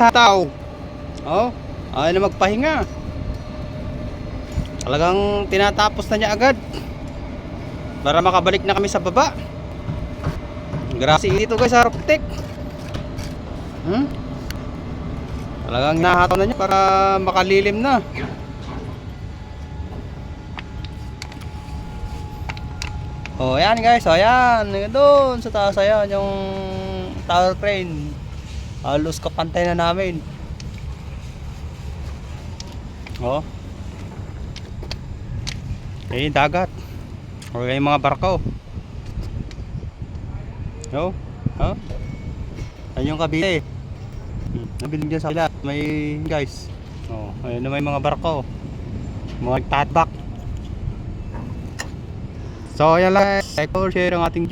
sa tao. Oh, ayaw na magpahinga. Talagang tinatapos na niya agad para makabalik na kami sa baba. Grabe dito guys sa Arctic. Talagang hinahataw na niya para makalilim na. Oh, ayan guys, oh, ayan. Doon sa taas, ayan yung tower crane. Halos kapantay na namin. Oh. Eh, dagat. O yung mga barko. Oh. Oh. Ayun yung kabila. Nabiling dyan sa kabila. May guys. Oh, ayun na may mga barko. Mga tatbak. So ayan lang, like or share ang ating